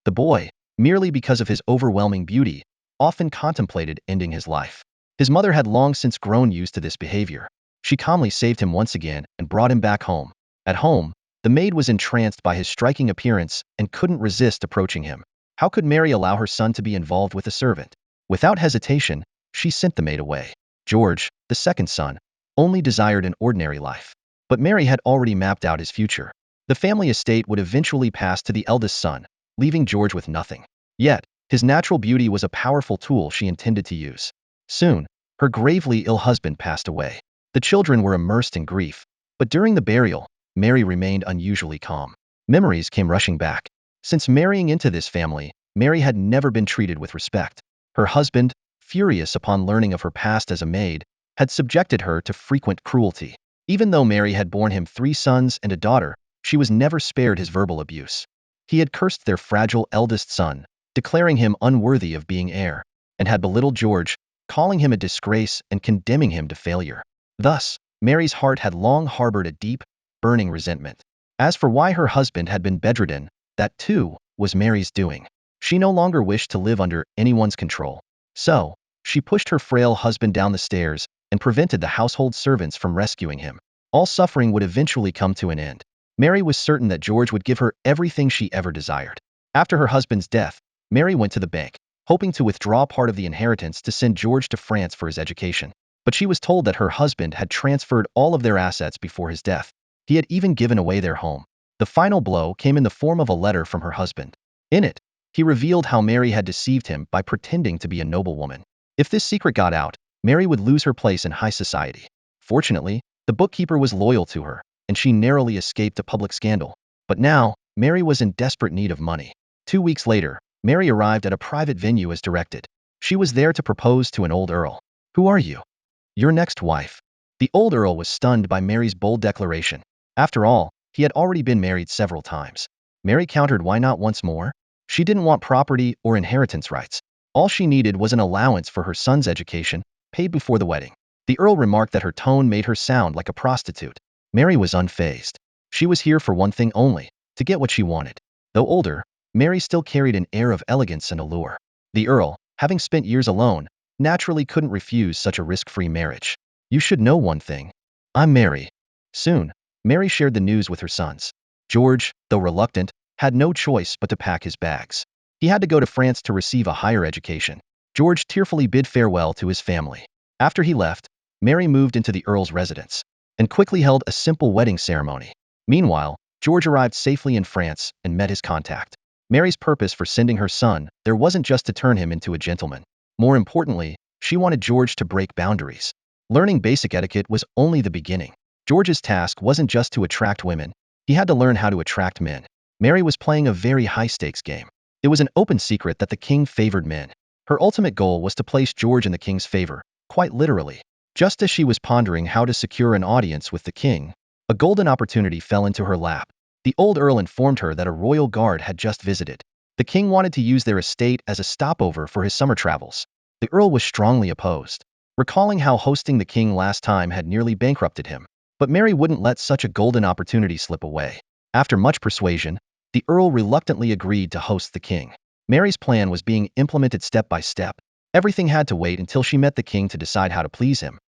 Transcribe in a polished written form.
The boy, merely because of his overwhelming beauty, often contemplated ending his life. His mother had long since grown used to this behavior. She calmly saved him once again and brought him back home. At home, the maid was entranced by his striking appearance and couldn't resist approaching him. How could Mary allow her son to be involved with a servant? Without hesitation, she sent the maid away. George, the second son, only desired an ordinary life. But Mary had already mapped out his future. The family estate would eventually pass to the eldest son, leaving George with nothing. Yet, his natural beauty was a powerful tool she intended to use. Soon, her gravely ill husband passed away. The children were immersed in grief, but during the burial, Mary remained unusually calm. Memories came rushing back. Since marrying into this family, Mary had never been treated with respect. Her husband, furious upon learning of her past as a maid, had subjected her to frequent cruelty. Even though Mary had borne him 3 sons and a daughter, she was never spared his verbal abuse. He had cursed their fragile eldest son, declaring him unworthy of being heir, and had belittled George, calling him a disgrace and condemning him to failure. Thus, Mary's heart had long harbored a deep, burning resentment. As for why her husband had been bedridden, that too was Mary's doing. She no longer wished to live under anyone's control. So, she pushed her frail husband down the stairs and prevented the household servants from rescuing him. All suffering would eventually come to an end. Mary was certain that George would give her everything she ever desired. After her husband's death, Mary went to the bank, hoping to withdraw part of the inheritance to send George to France for his education. But she was told that her husband had transferred all of their assets before his death. He had even given away their home. The final blow came in the form of a letter from her husband. In it, he revealed how Mary had deceived him by pretending to be a noblewoman. If this secret got out, Mary would lose her place in high society. Fortunately, the bookkeeper was loyal to her, and she narrowly escaped a public scandal. But now, Mary was in desperate need of money. 2 weeks later, Mary arrived at a private venue as directed. She was there to propose to an old earl. "Who are you?" "Your next wife." The old earl was stunned by Mary's bold declaration. After all, he had already been married several times. Mary countered, why not once more? She didn't want property or inheritance rights. All she needed was an allowance for her son's education, paid before the wedding. The earl remarked that her tone made her sound like a prostitute. Mary was unfazed. She was here for one thing only, to get what she wanted. Though older, Mary still carried an air of elegance and allure. The earl, having spent years alone, naturally couldn't refuse such a risk-free marriage. "You should know one thing. I'm Mary." Soon, Mary shared the news with her sons. George, though reluctant, had no choice but to pack his bags. He had to go to France to receive a higher education. George tearfully bid farewell to his family. After he left, Mary moved into the earl's residence and quickly held a simple wedding ceremony. Meanwhile, George arrived safely in France and met his contact. Mary's purpose for sending her son there wasn't just to turn him into a gentleman. More importantly, she wanted George to break boundaries. Learning basic etiquette was only the beginning. George's task wasn't just to attract women, he had to learn how to attract men. Mary was playing a very high-stakes game. It was an open secret that the king favored men. Her ultimate goal was to place George in the king's favor, quite literally. Just as she was pondering how to secure an audience with the king, a golden opportunity fell into her lap. The old earl informed her that a royal guard had just visited. The king wanted to use their estate as a stopover for his summer travels. The earl was strongly opposed, recalling how hosting the king last time had nearly bankrupted him. But Mary wouldn't let such a golden opportunity slip away. After much persuasion, the earl reluctantly agreed to host the king. Mary's plan was being implemented step by step. Everything had to wait until she met the king to decide how to please him.